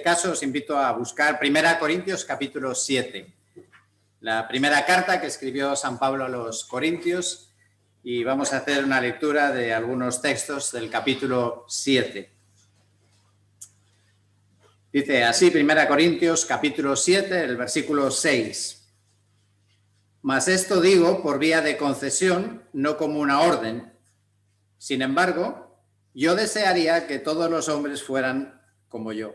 caso os invito a buscar 1 Corintios capítulo 7, la primera carta que escribió San Pablo a los Corintios, y vamos a hacer una lectura de algunos textos del capítulo 7. Dice así 1 Corintios capítulo 7, el versículo 6. Mas esto digo por vía de concesión, no como una orden. Sin embargo, yo desearía que todos los hombres fueran como yo.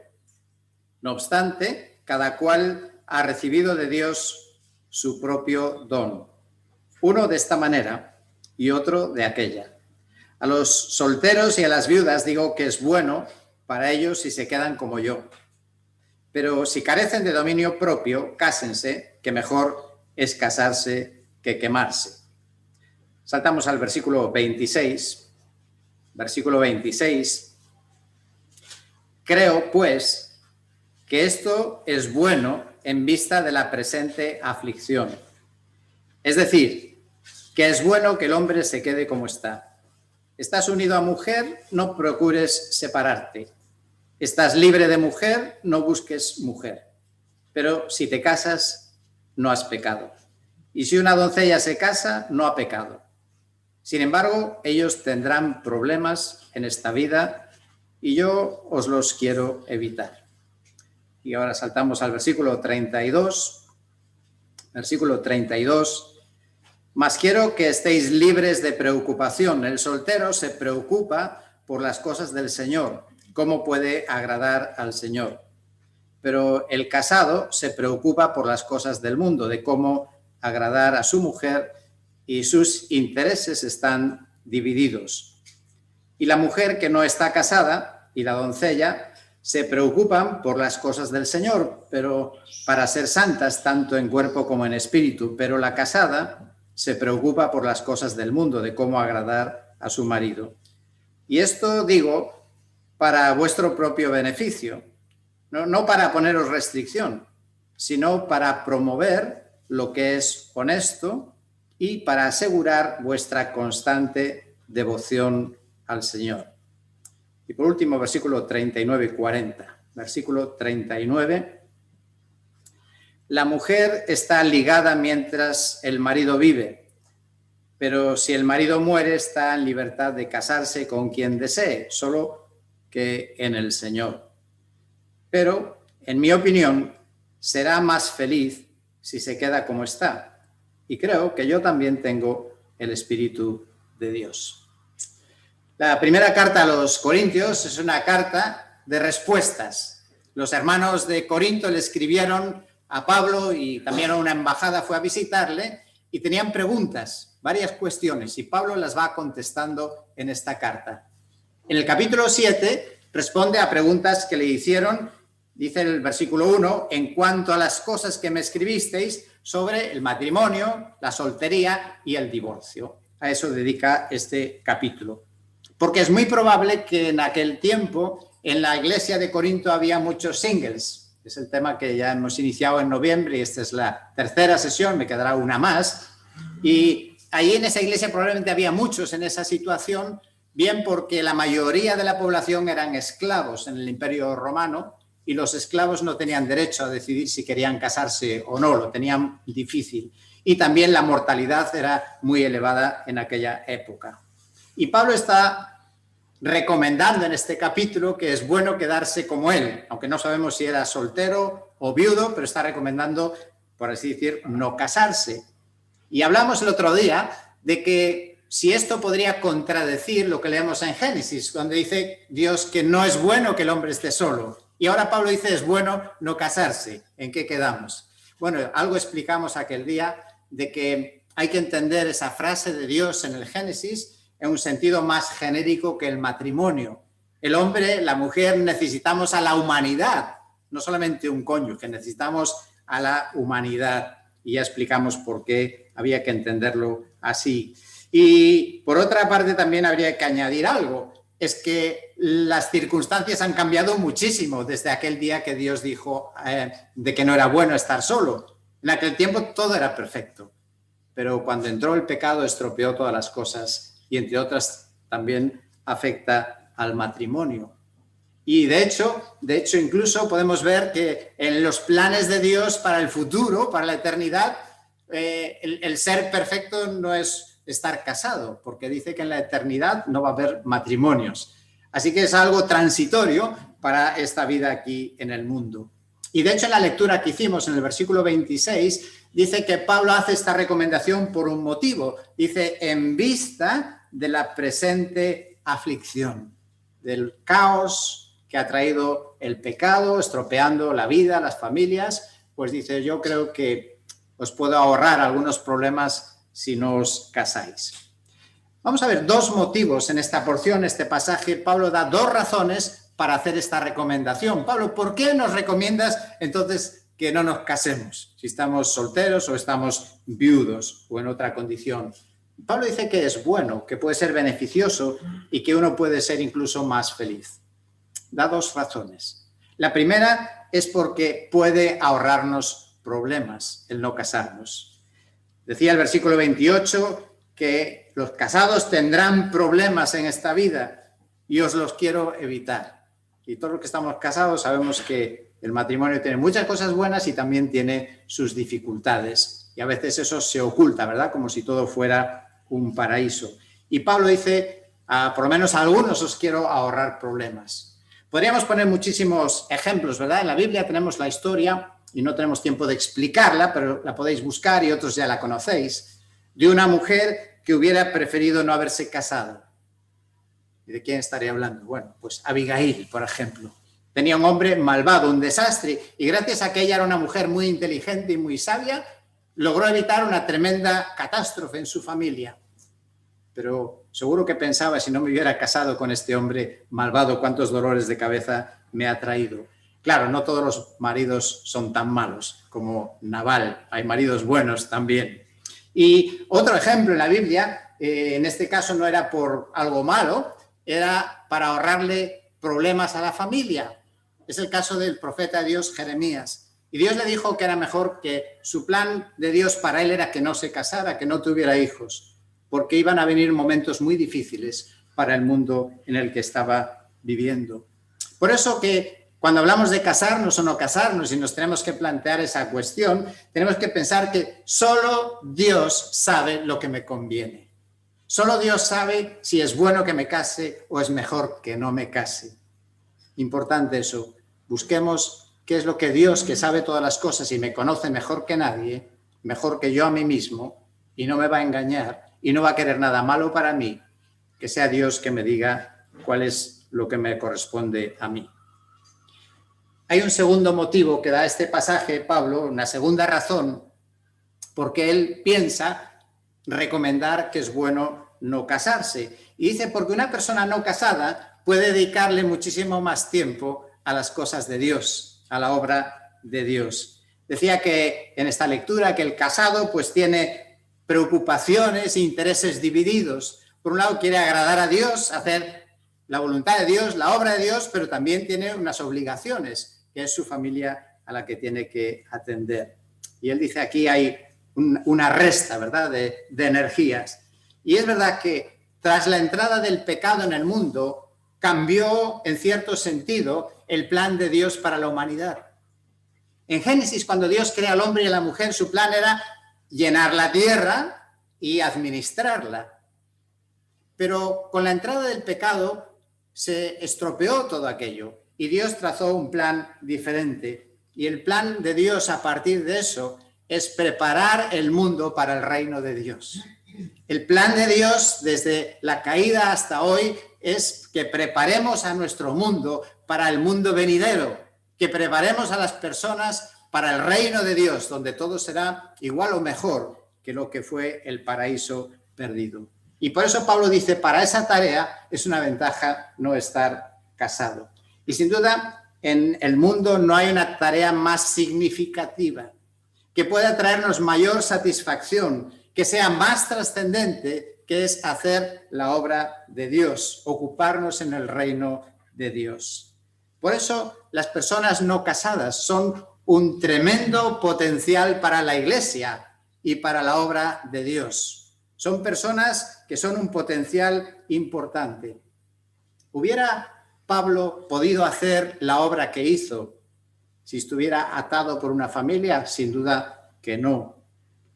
No obstante, cada cual ha recibido de Dios su propio don. Uno de esta manera y otro de aquella. A los solteros y a las viudas digo que es bueno para ellos si se quedan como yo. Pero si carecen de dominio propio, cásense, que mejor es casarse que quemarse. Saltamos al versículo 26. Versículo 26. Creo, pues, que esto es bueno en vista de la presente aflicción. Es decir, que es bueno que el hombre se quede como está. Estás unido a mujer, no procures separarte. Estás libre de mujer, no busques mujer. Pero si te casas, no has pecado. Y si una doncella se casa, no ha pecado. Sin embargo, ellos tendrán problemas en esta vida y yo os los quiero evitar. Y ahora saltamos al versículo 32. Versículo 32. Mas quiero que estéis libres de preocupación. El soltero se preocupa por las cosas del Señor, cómo puede agradar al Señor. Pero el casado se preocupa por las cosas del mundo, de cómo agradar a su mujer, y sus intereses están divididos. Y la mujer que no está casada y la doncella se preocupan por las cosas del Señor, pero para ser santas tanto en cuerpo como en espíritu. Pero la casada se preocupa por las cosas del mundo, de cómo agradar a su marido. Y esto digo para vuestro propio beneficio, no para poneros restricción, sino para promover lo que es honesto y para asegurar vuestra constante devoción al Señor. Y por último, versículo 39 y 40. Versículo 39. La mujer está ligada mientras el marido vive, pero si el marido muere está en libertad de casarse con quien desee, solo que en el Señor. Pero, en mi opinión, será más feliz si se queda como está. Y creo que yo también tengo el Espíritu de Dios. La primera carta a los Corintios es una carta de respuestas. Los hermanos de Corinto le escribieron a Pablo y también a una embajada fue a visitarle y tenían preguntas, varias cuestiones, y Pablo las va contestando en esta carta. En el capítulo 7 responde a preguntas que le hicieron, dice el versículo 1, en cuanto a las cosas que me escribisteis sobre el matrimonio, la soltería y el divorcio. A eso dedica este capítulo. Porque es muy probable que en aquel tiempo en la iglesia de Corinto había muchos singles. Es el tema que ya hemos iniciado en noviembre y esta es la tercera sesión, me quedará una más. Y ahí en esa iglesia probablemente había muchos en esa situación, bien porque la mayoría de la población eran esclavos en el Imperio Romano y los esclavos no tenían derecho a decidir si querían casarse o no, lo tenían difícil. Y también la mortalidad era muy elevada en aquella época. Y Pablo está recomendando en este capítulo que es bueno quedarse como él, aunque no sabemos si era soltero o viudo, pero está recomendando, por así decir, no casarse. Y hablamos el otro día de que si esto podría contradecir lo que leemos en Génesis, donde dice Dios que no es bueno que el hombre esté solo. Y ahora Pablo dice es bueno no casarse. ¿En qué quedamos? Bueno, algo explicamos aquel día de que hay que entender esa frase de Dios en el Génesis en un sentido más genérico que el matrimonio. El hombre, la mujer, necesitamos a la humanidad, no solamente un cónyuge, necesitamos a la humanidad. Y ya explicamos por qué había que entenderlo así. Y por otra parte también habría que añadir algo, es que las circunstancias han cambiado muchísimo desde aquel día que Dios dijo de que no era bueno estar solo. En aquel tiempo todo era perfecto, pero cuando entró el pecado estropeó todas las cosas y entre otras también afecta al matrimonio. Y de hecho incluso podemos ver que en los planes de Dios para el futuro, para la eternidad, el ser perfecto no es estar casado, porque dice que en la eternidad no va a haber matrimonios. Así que es algo transitorio para esta vida aquí en el mundo. Y de hecho en la lectura que hicimos en el versículo 26 dice que Pablo hace esta recomendación por un motivo. Dice, en vista de la presente aflicción, del caos que ha traído el pecado, estropeando la vida, las familias, pues dice, yo creo que os puedo ahorrar algunos problemas si no os casáis. Vamos a ver dos motivos en esta porción, este pasaje. Pablo da dos razones para hacer esta recomendación. Pablo, ¿por qué nos recomiendas entonces que no nos casemos? Si estamos solteros o estamos viudos o en otra condición. Pablo dice que es bueno, que puede ser beneficioso y que uno puede ser incluso más feliz. Da dos razones. La primera es porque puede ahorrarnos problemas el no casarnos. Decía el versículo 28 que los casados tendrán problemas en esta vida y os los quiero evitar. Y todos los que estamos casados sabemos que el matrimonio tiene muchas cosas buenas y también tiene sus dificultades. Y a veces eso se oculta, ¿verdad? Como si todo fuera un paraíso. Y Pablo dice, por lo menos a algunos os quiero ahorrar problemas. Podríamos poner muchísimos ejemplos, ¿verdad? En la Biblia tenemos la historia, y no tenemos tiempo de explicarla, pero la podéis buscar y otros ya la conocéis, de una mujer que hubiera preferido no haberse casado. ¿Y de quién estaría hablando? Bueno, pues Abigail, por ejemplo. Tenía un hombre malvado, un desastre, y gracias a que ella era una mujer muy inteligente y muy sabia, logró evitar una tremenda catástrofe en su familia. Pero seguro que pensaba, si no me hubiera casado con este hombre malvado, cuántos dolores de cabeza me ha traído. Claro, no todos los maridos son tan malos como Nabal, hay maridos buenos también. Y otro ejemplo en la Biblia, en este caso no era por algo malo, era para ahorrarle problemas a la familia. Es el caso del profeta de Dios, Jeremías. Y Dios le dijo que era mejor, que su plan de Dios para él era que no se casara, que no tuviera hijos, porque iban a venir momentos muy difíciles para el mundo en el que estaba viviendo. Por eso que cuando hablamos de casarnos o no casarnos y nos tenemos que plantear esa cuestión, tenemos que pensar que solo Dios sabe lo que me conviene. Solo Dios sabe si es bueno que me case o es mejor que no me case. Importante eso. Busquemos qué es lo que Dios, que sabe todas las cosas y me conoce mejor que nadie, mejor que yo a mí mismo, y no me va a engañar y no va a querer nada malo para mí, que sea Dios que me diga cuál es lo que me corresponde a mí. Hay un segundo motivo que da este pasaje, Pablo, una segunda razón, porque él piensa recomendar que es bueno no casarse. Y dice, porque una persona no casada puede dedicarle muchísimo más tiempo a las cosas de Dios, a la obra de Dios. Decía que en esta lectura que el casado pues tiene preocupaciones e intereses divididos. Por un lado quiere agradar a Dios, hacer la voluntad de Dios, la obra de Dios, pero también tiene unas obligaciones, que es su familia a la que tiene que atender. Y él dice aquí hay una resta, ¿verdad?, de energías. Y es verdad que tras la entrada del pecado en el mundo, cambió en cierto sentido el plan de Dios para la humanidad. En Génesis, cuando Dios crea al hombre y a la mujer, su plan era llenar la tierra y administrarla. Pero con la entrada del pecado se estropeó todo aquello y Dios trazó un plan diferente. Y el plan de Dios a partir de eso es preparar el mundo para el reino de Dios. El plan de Dios desde la caída hasta hoy es que preparemos a nuestro mundo para el mundo venidero, que preparemos a las personas para el reino de Dios, donde todo será igual o mejor que lo que fue el paraíso perdido. Y por eso Pablo dice, para esa tarea es una ventaja no estar casado. Y sin duda, en el mundo no hay una tarea más significativa, que pueda traernos mayor satisfacción, que sea más trascendente, que es hacer la obra de Dios, ocuparnos en el reino de Dios. Por eso las personas no casadas son un tremendo potencial para la Iglesia y para la obra de Dios. Son personas que son un potencial importante. Hubiera Pablo podido hacer la obra que hizo si estuviera atado por una familia? Sin duda que no.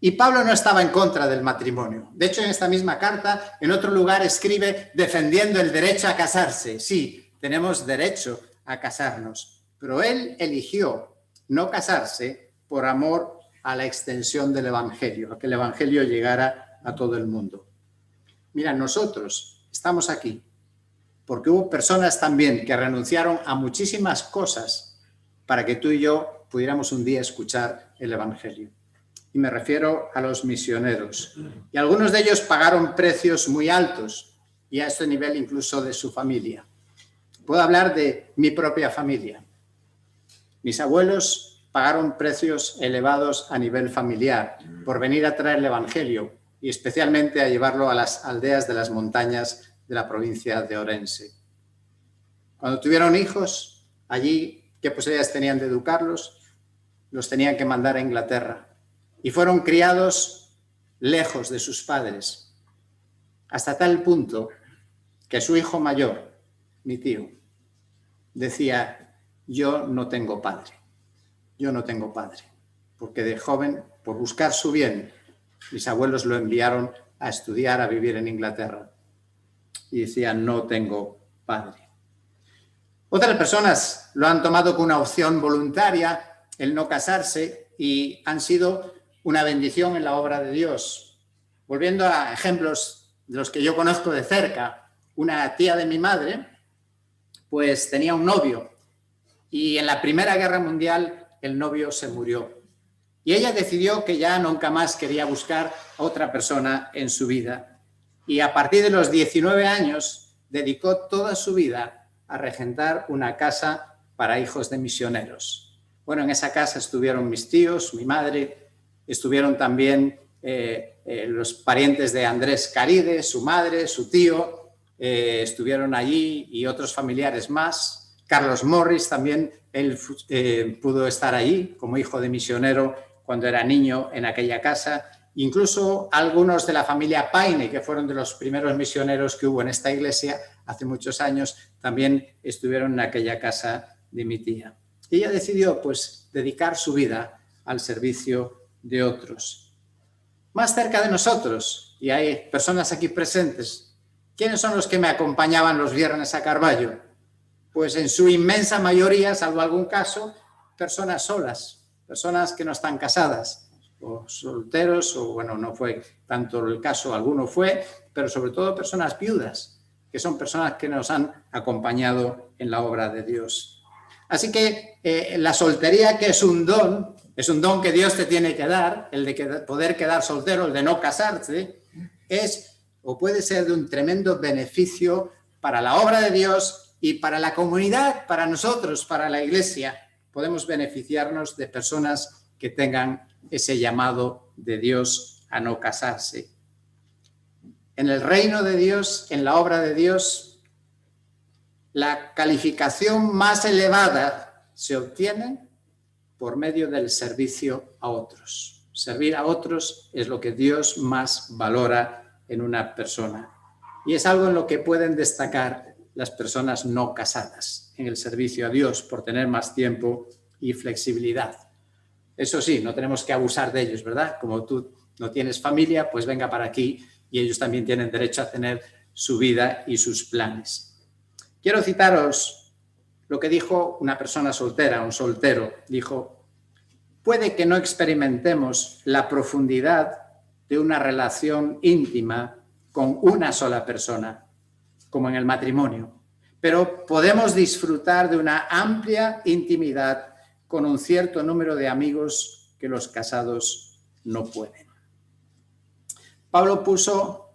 Y Pablo no estaba en contra del matrimonio. De hecho, en esta misma carta, en otro lugar escribe defendiendo el derecho a casarse. Sí, tenemos derecho a casarnos, pero él eligió no casarse por amor a la extensión del Evangelio, a que el Evangelio llegara a todo el mundo. Mira, nosotros estamos aquí porque hubo personas también que renunciaron a muchísimas cosas para que tú y yo pudiéramos un día escuchar el Evangelio. Y me refiero a los misioneros. Y algunos de ellos pagaron precios muy altos, y a este nivel incluso de su familia. Puedo hablar de mi propia familia. Mis abuelos pagaron precios elevados a nivel familiar por venir a traer el Evangelio y especialmente a llevarlo a las aldeas de las montañas de la provincia de Orense. Cuando tuvieron hijos, allí, ¿qué posibilidades tenían de educarlos? Los tenían que mandar a Inglaterra. Y fueron criados lejos de sus padres, hasta tal punto que su hijo mayor, mi tío, decía: yo no tengo padre, porque de joven, por buscar su bien, mis abuelos lo enviaron a estudiar, a vivir en Inglaterra. Y decía: no tengo padre. Otras personas lo han tomado como una opción voluntaria, el no casarse, y han sido una bendición en la obra de Dios. Volviendo a ejemplos de los que yo conozco de cerca, una tía de mi madre, pues tenía un novio y en la Primera Guerra Mundial el novio se murió. Y ella decidió que ya nunca más quería buscar a otra persona en su vida. Y a partir de los 19 años dedicó toda su vida a regentar una casa para hijos de misioneros. Bueno, en esa casa estuvieron mis tíos, mi madre, estuvieron también los parientes de Andrés Caride, su madre, su tío, estuvieron allí y otros familiares más. Carlos Morris también, él pudo estar allí como hijo de misionero cuando era niño en aquella casa. Incluso algunos de la familia Paine, que fueron de los primeros misioneros que hubo en esta iglesia hace muchos años, también estuvieron en aquella casa de mi tía. Y ella decidió, pues, dedicar su vida al servicio de otros. Más cerca de nosotros, y hay personas aquí presentes, ¿quiénes son los que me acompañaban los viernes a Carballo? Pues en su inmensa mayoría, salvo algún caso, personas solas, personas que no están casadas, o solteros, o bueno, no fue tanto el caso, alguno fue, pero sobre todo personas viudas, que son personas que nos han acompañado en la obra de Dios. Así que la soltería, que es un don que Dios te tiene que dar, el de poder quedar soltero, el de no casarse, es o puede ser de un tremendo beneficio para la obra de Dios y para la comunidad, para nosotros, para la iglesia. Podemos beneficiarnos de personas que tengan ese llamado de Dios a no casarse. En el reino de Dios, en la obra de Dios, la calificación más elevada se obtiene por medio del servicio a otros. Servir a otros es lo que Dios más valora en una persona. Y es algo en lo que pueden destacar las personas no casadas, en el servicio a Dios, por tener más tiempo y flexibilidad. Eso sí, no tenemos que abusar de ellos, ¿verdad? Como tú no tienes familia, pues venga para aquí y ellos también tienen derecho a tener su vida y sus planes. Quiero citaros lo que dijo una persona soltera, un soltero. Dijo: puede que no experimentemos la profundidad de una relación íntima con una sola persona, como en el matrimonio, pero podemos disfrutar de una amplia intimidad con un cierto número de amigos que los casados no pueden. Pablo puso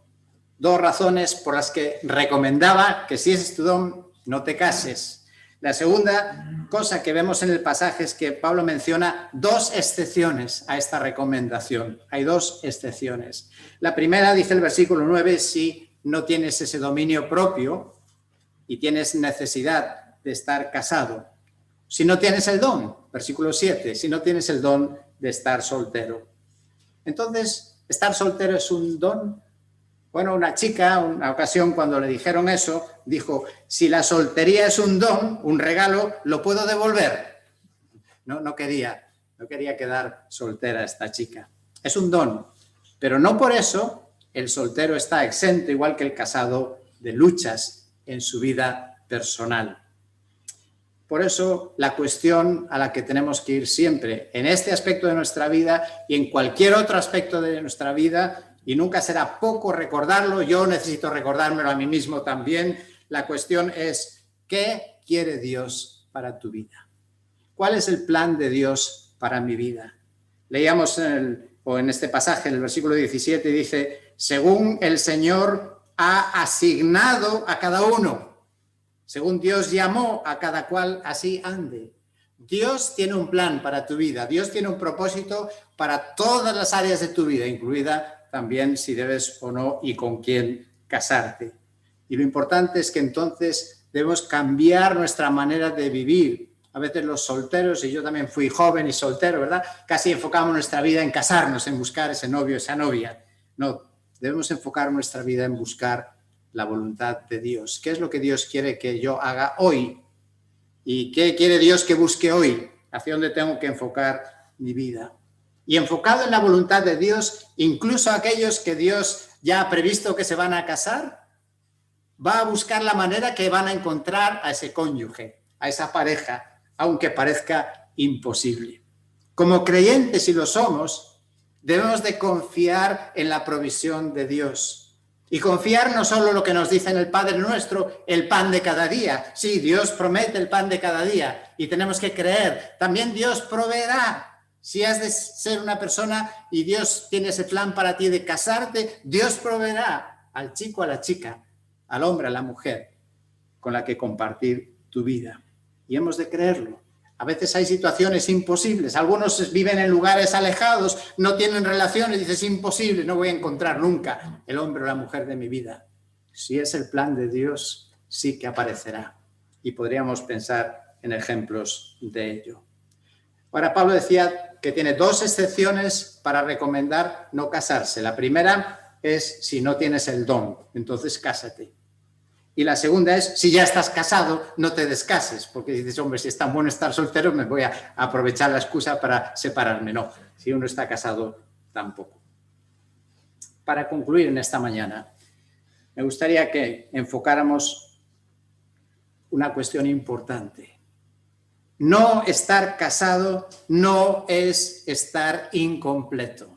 dos razones por las que recomendaba que si es tu don, no te cases. La segunda cosa que vemos en el pasaje es que Pablo menciona dos excepciones a esta recomendación. Hay dos excepciones. La primera, dice el versículo 9, si no tienes ese dominio propio y tienes necesidad de estar casado. Si no tienes el don, versículo 7, si no tienes el don de estar soltero. Entonces, ¿estar soltero es un don Bueno, una chica, una ocasión cuando le dijeron eso, dijo, si la soltería es un don, un regalo, ¿lo puedo devolver? No quería quedar soltera esta chica. Es un don, pero no por eso el soltero está exento, igual que el casado, de luchas en su vida personal. Por eso, la cuestión a la que tenemos que ir siempre, en este aspecto de nuestra vida y en cualquier otro aspecto de nuestra vida, y nunca será poco recordarlo, yo necesito recordármelo a mí mismo también, la cuestión es, ¿qué quiere Dios para tu vida? ¿Cuál es el plan de Dios para mi vida? Leíamos en este pasaje, en el versículo 17, dice, según el Señor ha asignado a cada uno, según Dios llamó a cada cual, así ande. Dios tiene un plan para tu vida, Dios tiene un propósito para todas las áreas de tu vida, incluida también si debes o no y con quién casarte. Y lo importante es que entonces debemos cambiar nuestra manera de vivir. A veces los solteros, y yo también fui joven y soltero, ¿verdad? Casi enfocamos nuestra vida en casarnos, en buscar ese novio, esa novia. No, debemos enfocar nuestra vida en buscar la voluntad de Dios. ¿Qué es lo que Dios quiere que yo haga hoy? ¿Y qué quiere Dios que busque hoy? ¿Hacia dónde tengo que enfocar mi vida? Y enfocado en la voluntad de Dios, incluso aquellos que Dios ya ha previsto que se van a casar, va a buscar la manera que van a encontrar a ese cónyuge, a esa pareja, aunque parezca imposible. Como creyentes, si lo somos, debemos de confiar en la provisión de Dios. Y confiar no solo lo que nos dice en el Padre Nuestro, el pan de cada día. Sí, Dios promete el pan de cada día y tenemos que creer. También Dios proveerá. Si has de ser una persona y Dios tiene ese plan para ti de casarte, Dios proveerá al chico, a la chica, al hombre, a la mujer con la que compartir tu vida. Y hemos de creerlo. A veces hay situaciones imposibles. Algunos viven en lugares alejados, no tienen relaciones, dices, es imposible, no voy a encontrar nunca el hombre o la mujer de mi vida. Si es el plan de Dios, sí que aparecerá. Y podríamos pensar en ejemplos de ello. Ahora, Pablo decía que tiene dos excepciones para recomendar no casarse. La primera es si no tienes el don, entonces cásate. Y la segunda es, si ya estás casado, no te descases, porque dices, hombre, si es tan bueno estar soltero, me voy a aprovechar la excusa para separarme. No, si uno está casado, tampoco. Para concluir en esta mañana, me gustaría que enfocáramos una cuestión importante. No estar casado no es estar incompleto.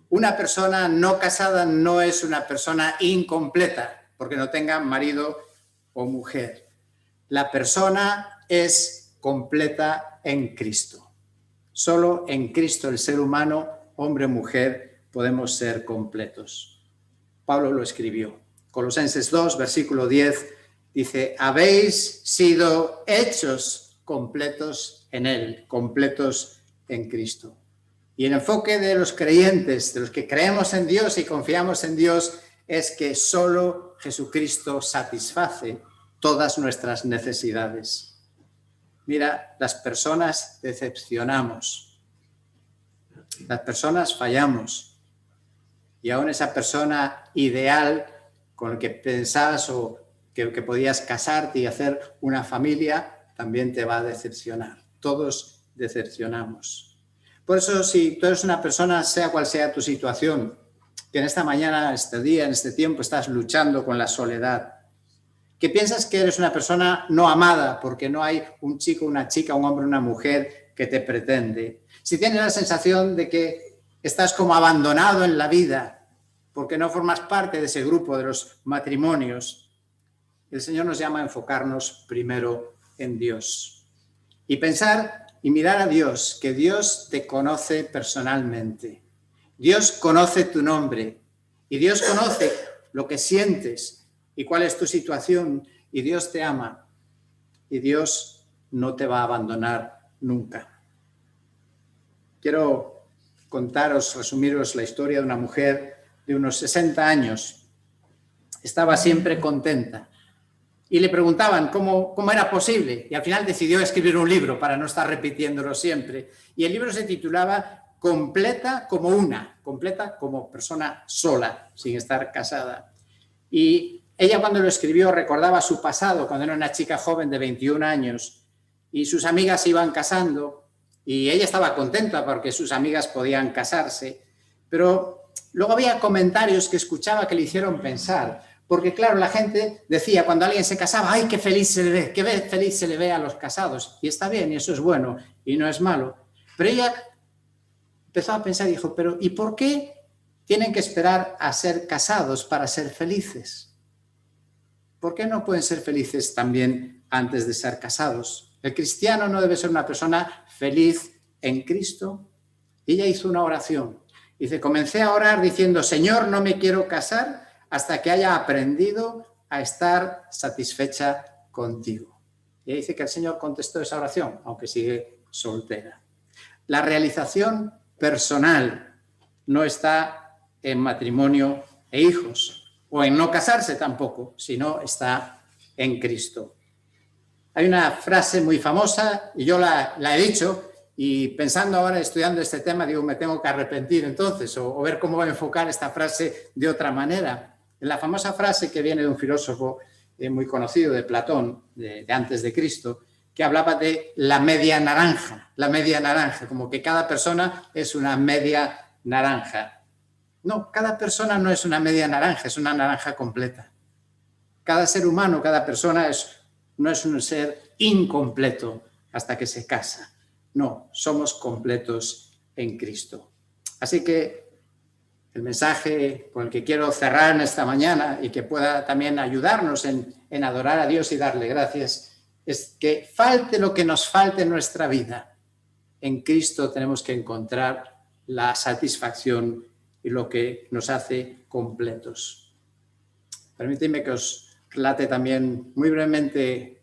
Una persona no casada no es una persona incompleta, porque no tenga marido o mujer. La persona es completa en Cristo. Solo en Cristo, el ser humano, hombre o mujer, podemos ser completos. Pablo lo escribió. Colosenses 2, versículo 10, dice, habéis sido hechos completos en Él, completos en Cristo. Y el enfoque de los creyentes, de los que creemos en Dios y confiamos en Dios, es que solo Jesucristo satisface todas nuestras necesidades. Mira, las personas decepcionamos, las personas fallamos, y aún esa persona ideal con la que pensabas o que podías casarte y hacer una familia, también te va a decepcionar. Todos decepcionamos. Por eso, si tú eres una persona, sea cual sea tu situación, que en esta mañana, este día, en este tiempo estás luchando con la soledad, que piensas que eres una persona no amada porque no hay un chico, una chica, un hombre, una mujer que te pretende, si tienes la sensación de que estás como abandonado en la vida porque no formas parte de ese grupo de los matrimonios, el Señor nos llama a enfocarnos primero en Dios y pensar y mirar a Dios, que Dios te conoce personalmente. Dios conoce tu nombre y Dios conoce lo que sientes y cuál es tu situación y Dios te ama y Dios no te va a abandonar nunca. Quiero resumiros la historia de una mujer de unos 60 años. Estaba siempre contenta y le preguntaban cómo era posible y al final decidió escribir un libro para no estar repitiéndolo siempre y el libro se titulaba completa como una, completa como persona sola, sin estar casada. Y ella cuando lo escribió recordaba su pasado, cuando era una chica joven de 21 años y sus amigas se iban casando y ella estaba contenta porque sus amigas podían casarse, pero luego había comentarios que escuchaba que le hicieron pensar, porque claro, la gente decía cuando alguien se casaba, ¡ay, qué feliz se le ve! ¡Qué feliz se le ve a los casados! Y está bien, y eso es bueno, y no es malo. Pero ella empezó a pensar y dijo, pero ¿y por qué tienen que esperar a ser casados para ser felices? ¿Por qué no pueden ser felices también antes de ser casados? El cristiano no debe ser una persona feliz en Cristo. Y ella hizo una oración. Dice, comencé a orar diciendo, Señor, no me quiero casar hasta que haya aprendido a estar satisfecha contigo. Y ella dice que el Señor contestó esa oración, aunque sigue soltera. La realización personal no está en matrimonio e hijos, o en no casarse tampoco, sino está en Cristo. Hay una frase muy famosa, y yo la he dicho, y pensando ahora, estudiando este tema, digo, me tengo que arrepentir entonces, o ver cómo voy a enfocar esta frase de otra manera. La famosa frase que viene de un filósofo muy conocido, de Platón, de antes de Cristo, que hablaba de la media naranja, como que cada persona es una media naranja. No, cada persona no es una media naranja, es una naranja completa. Cada ser humano, cada persona no es un ser incompleto hasta que se casa. No, somos completos en Cristo. Así que el mensaje con el que quiero cerrar en esta mañana y que pueda también ayudarnos en adorar a Dios y darle gracias es que falte lo que nos falte en nuestra vida. En Cristo tenemos que encontrar la satisfacción y lo que nos hace completos. Permíteme que os relate también muy brevemente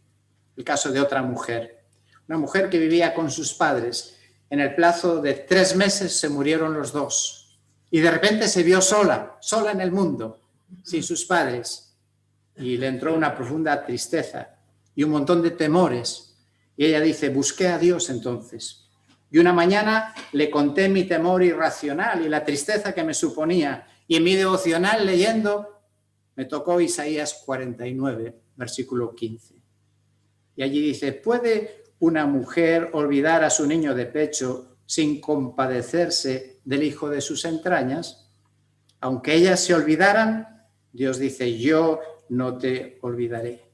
el caso de otra mujer. Una mujer que vivía con sus padres. En el plazo de 3 meses se murieron los dos. Y de repente se vio sola en el mundo, sin sus padres. Y le entró una profunda tristeza y un montón de temores. Y ella dice, busqué a Dios entonces. Y una mañana le conté mi temor irracional y la tristeza que me suponía. Y en mi devocional leyendo me tocó Isaías 49, versículo 15. Y allí dice, ¿puede una mujer olvidar a su niño de pecho sin compadecerse del hijo de sus entrañas? Aunque ellas se olvidaran, Dios dice, yo no te olvidaré.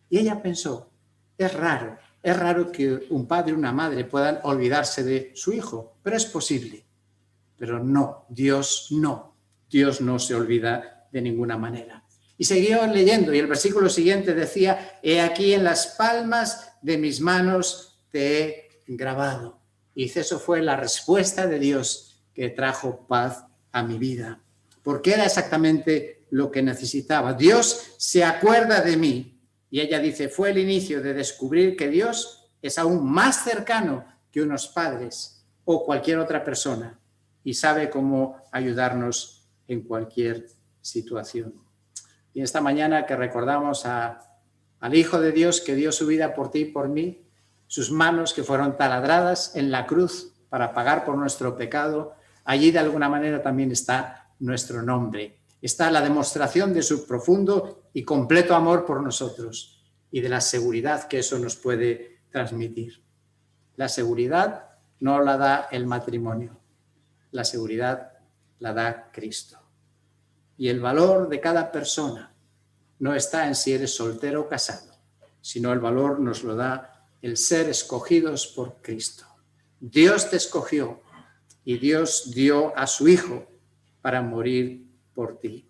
Y ella pensó, es raro que un padre y una madre puedan olvidarse de su hijo, pero es posible. Pero no, Dios no se olvida de ninguna manera. Y siguió leyendo, y el versículo siguiente decía, he aquí en las palmas de mis manos te he grabado. Y eso fue la respuesta de Dios que trajo paz a mi vida, porque era exactamente lo que necesitaba. Dios se acuerda de mí. Y ella dice, fue el inicio de descubrir que Dios es aún más cercano que unos padres o cualquier otra persona y sabe cómo ayudarnos en cualquier situación. Y esta mañana que recordamos al Hijo de Dios que dio su vida por ti y por mí, sus manos que fueron taladradas en la cruz para pagar por nuestro pecado, allí de alguna manera también está nuestro nombre. Está la demostración de su profundo y completo amor por nosotros y de la seguridad que eso nos puede transmitir. La seguridad no la da el matrimonio, la seguridad la da Cristo. Y el valor de cada persona no está en si eres soltero o casado, sino el valor nos lo da el ser escogidos por Cristo. Dios te escogió y Dios dio a su Hijo para morir por ti.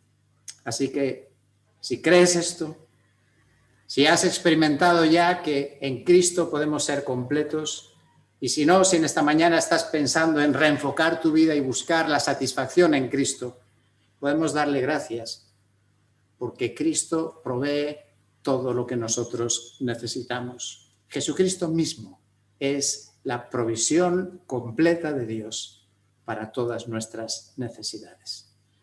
Así que si crees esto, si has experimentado ya que en Cristo podemos ser completos, y si no, si en esta mañana estás pensando en reenfocar tu vida y buscar la satisfacción en Cristo, podemos darle gracias, porque Cristo provee todo lo que nosotros necesitamos. Jesucristo mismo es la provisión completa de Dios para todas nuestras necesidades.